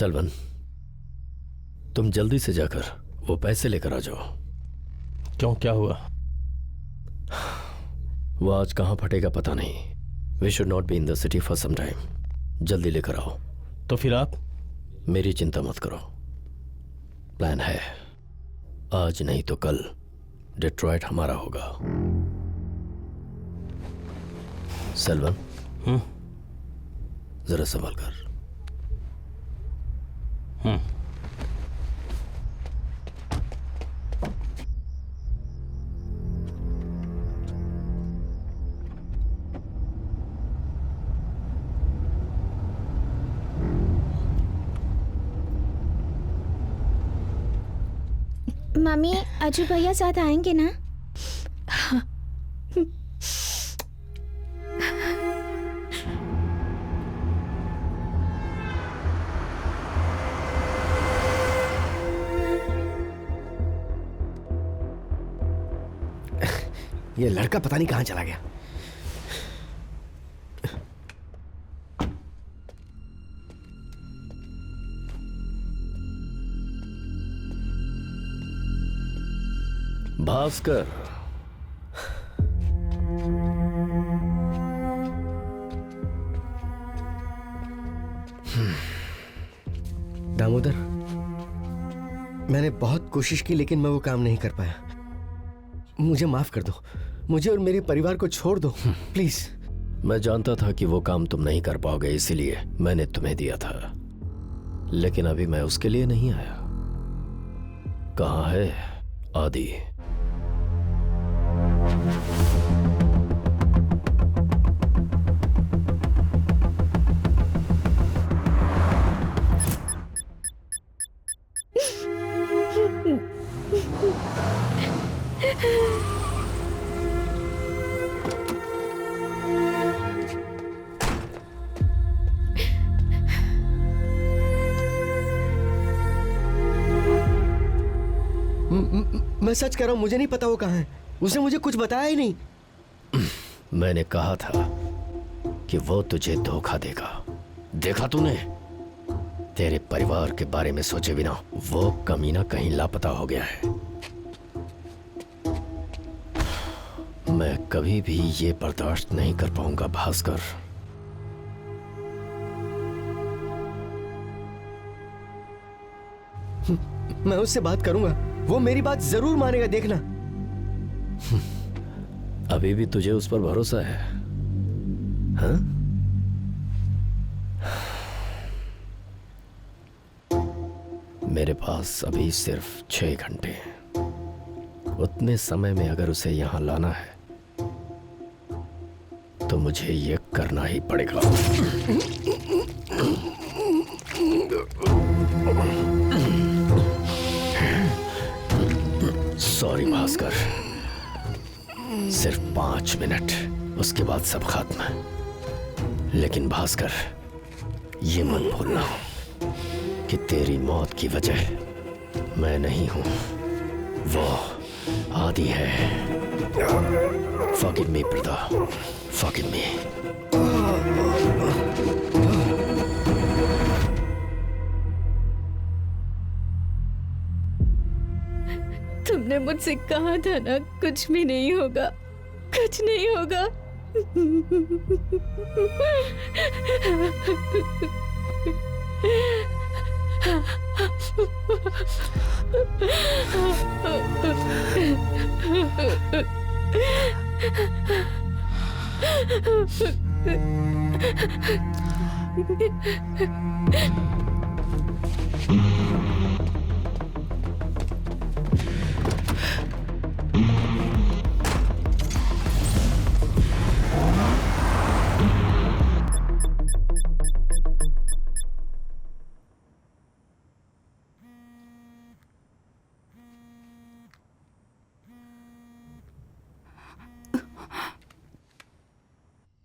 सेल्वन, तुम जल्दी से जाकर वो पैसे लेकर आ जाओ। क्यों, क्या हुआ? वो आज कहाँ फटेगा पता नहीं। We should not be in the city for some time. जल्दी लेकर आओ। तो फिर आप? मेरी चिंता मत करो, प्लान है। आज नहीं तो कल डेट्रॉयट हमारा होगा। सेल्वन, जरा संभाल कर। मम्मी, अजू भैया साथ आएंगे ना? ये लड़का पता नहीं कहां चला गया। भास्कर, दामोदर, मैंने बहुत कोशिश की लेकिन मैं वो काम नहीं कर पाया। मुझे माफ कर दो। मुझे और मेरे परिवार को छोड़ दो प्लीज। मैं जानता था कि वो काम तुम नहीं कर पाओगे, इसीलिए मैंने तुम्हें दिया था। लेकिन अभी मैं उसके लिए नहीं आया। कहाँ है आदि? मैं सच कह रहा हूं, मुझे नहीं पता वो कहाँ है। उसने मुझे कुछ बताया ही नहीं। मैंने कहा था कि वो तुझे धोखा देगा। देखा तूने? तेरे परिवार के बारे में सोचे बिना वो कमीना कहीं लापता हो गया है। मैं कभी भी ये बर्दाश्त नहीं कर पाऊंगा भास्कर। मैं उससे बात करूंगा, वो मेरी बात जरूर मानेगा, देखना। अभी भी तुझे उस पर भरोसा है? हाँ? मेरे पास अभी सिर्फ 6 घंटे हैं। उतने समय में अगर उसे यहां लाना है तो मुझे ये करना ही पड़ेगा। सॉरी भास्कर, सिर्फ 5 मिनट, उसके बाद सब खत्म। लेकिन भास्कर, ये मत भूलना कि तेरी मौत की वजह मैं नहीं हूं, वो आदि है। Forgive me, brother. Forgive me. तुमने मुझसे कहा था ना, कुछ भी नहीं होगा, कुछ नहीं होगा।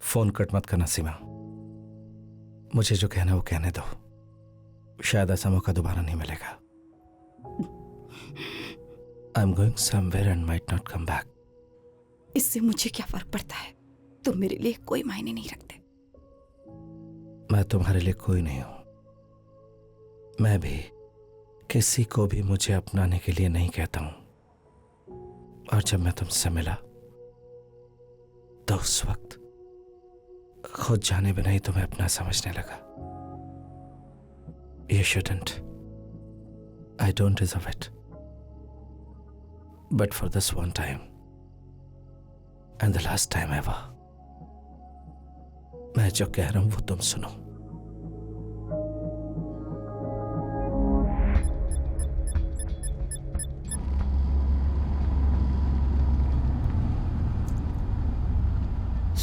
फोन कट मत करना सीमा। मुझे जो कहना वो कहने दो। शायद ऐसा मौका दोबारा नहीं मिलेगा। I am going somewhere and might not come back. इससे मुझे क्या फर्क पड़ता है? तुम मेरे लिए कोई मायने नहीं रखते। मैं तुम्हारे लिए कोई नहीं हूं। मैं भी किसी को भी मुझे अपनाने के लिए नहीं कहता हूं, और जब मैं तुमसे मिला तो उस वक्त खुद जाने बिना ही तुम्हें अपना समझने लगा। You shouldn't. I don't deserve it. But for this one time, and the last time ever, मैं जो कह रहा हूं वो तुम सुनो।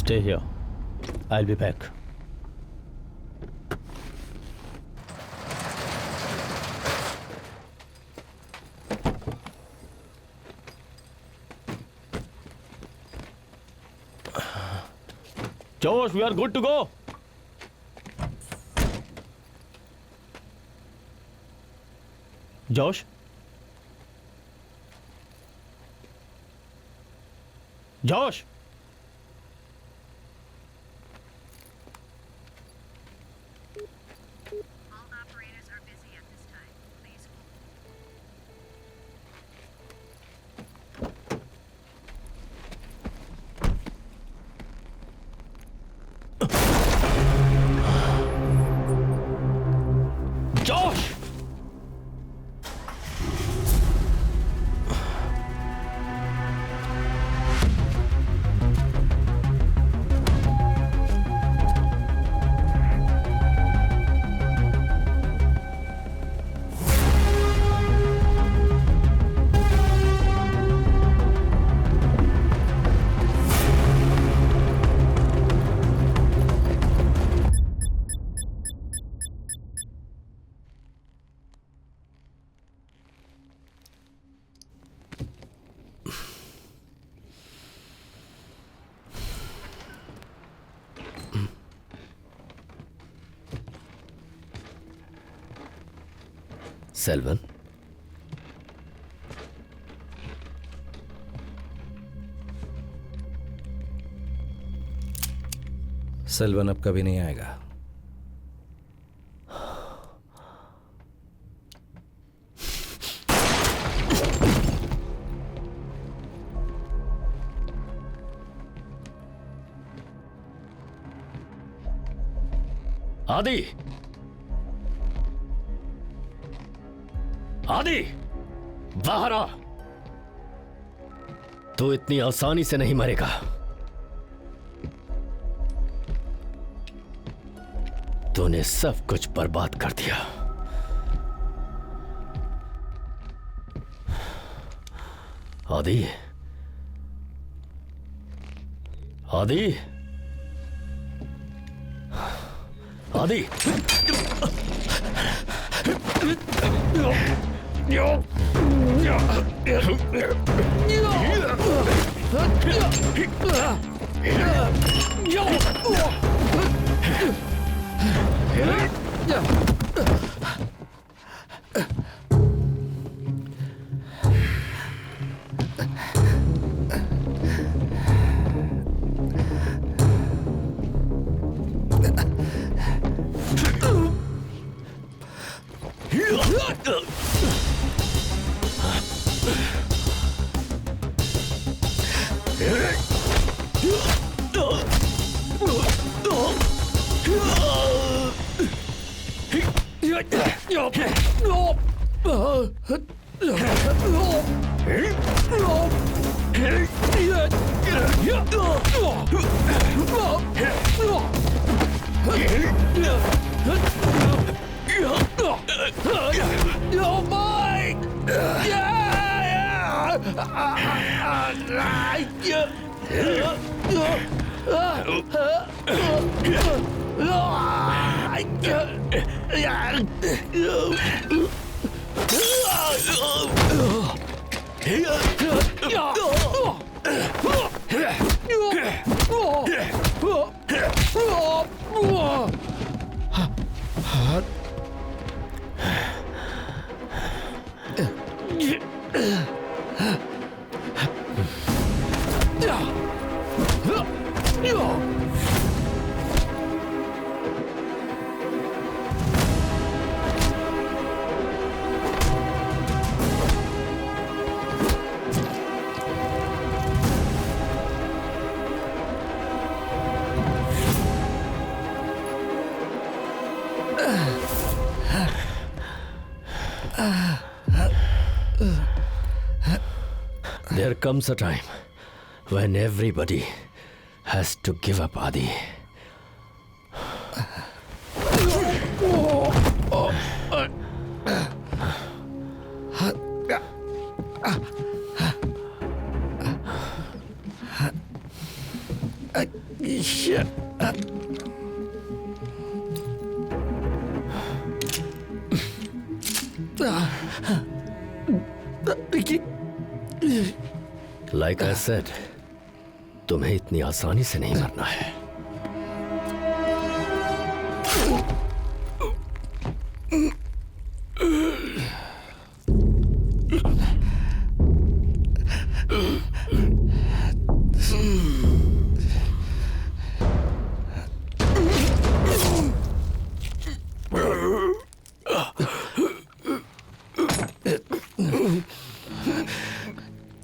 Stay here. I'll be back. Josh, we are good to go. Josh? Josh? Josh! Selvan, सिल्वन अब कभी नहीं आएगा। आदि, आदि, बाहर आ। तू इतनी आसानी से नहीं मरेगा। तूने सब कुछ बर्बाद कर दिया। आदि, आदि, आदि, There comes a time when everybody has to give up, Adi. Like I said, तुम्हें इतनी आसानी से नहीं मरना है.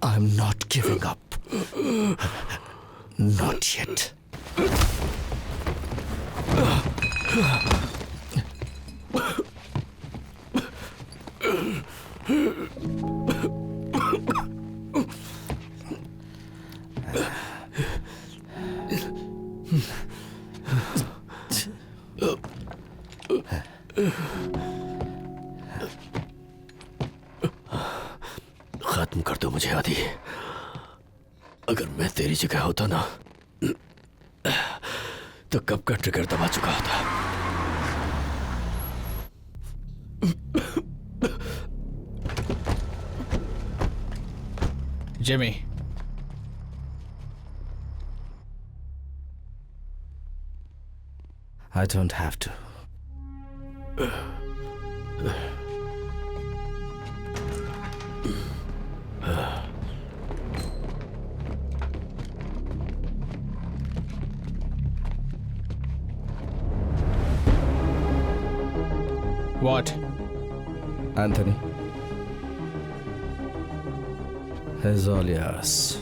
I'm not giving up. Not yet. खत्म कर दो मुझे, आदि. अगर मैं तेरी जगह होता ना, तो कब का ट्रिगर दबा चुका होता. Jimmy. I don't have to. What? Anthony is all yours.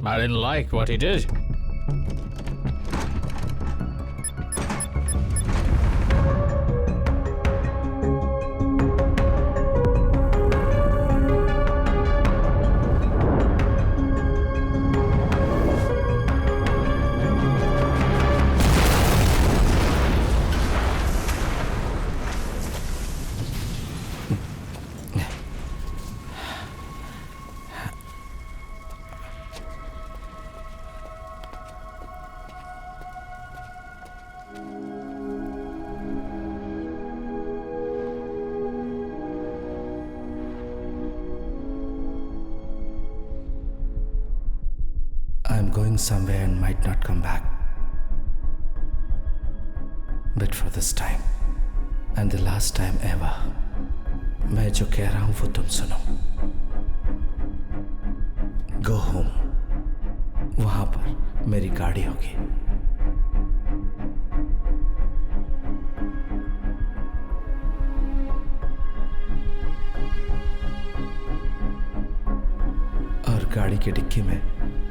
I didn't like what he did. I'm going somewhere and might not come back. But for this time, and the last time ever, मैं जो कह रहा हूं वो तुम सुनो. Go home. वहां पर मेरी गाड़ी होगी. और गाड़ी की डिक्की में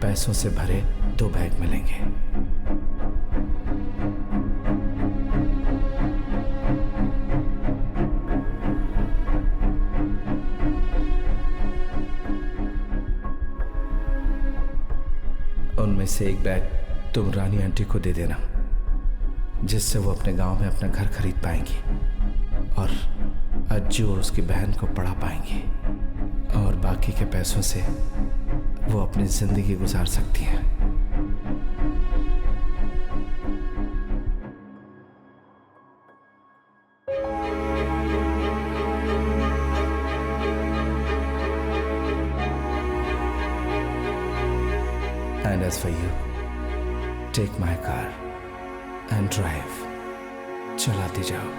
पैसों से भरे 2 बैग मिलेंगे. उनमें से एक बैग तुम रानी आंटी को दे देना, जिससे वो अपने गांव में अपना घर खरीद पाएंगी और अज्जू और उसकी बहन को पढ़ा पाएंगी, और बाकी के पैसों से वो अपनी जिंदगी गुजार सकती हैं. as for you, take my car and drive. चलाती जाओ।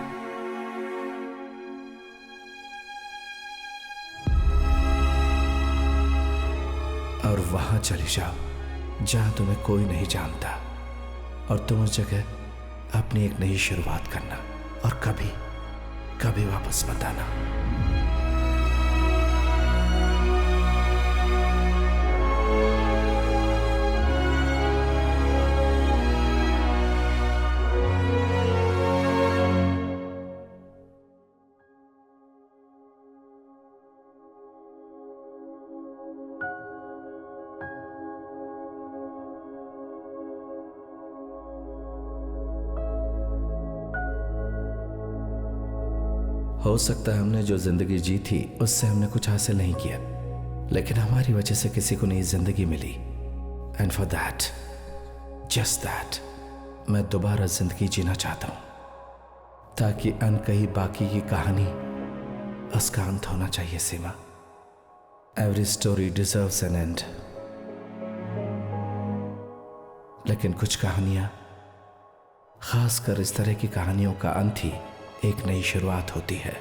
और वहां चली जाओ जहां तुम्हें कोई नहीं जानता, और तुम उस जगह अपनी एक नई शुरुआत करना, और कभी कभी वापस मत आना। हो सकता है हमने जो जिंदगी जी थी उससे हमने कुछ हासिल नहीं किया, लेकिन हमारी वजह से किसी को नई जिंदगी मिली। And for that, just that, मैं दोबारा जिंदगी जीना चाहता हूं, ताकि अनकही बाकी की कहानी उसका अंत होना चाहिए। Seema, every story deserves an end, लेकिन कुछ कहानियां, खासकर इस तरह की कहानियों का अंत ही एक नई शुरुआत होती है।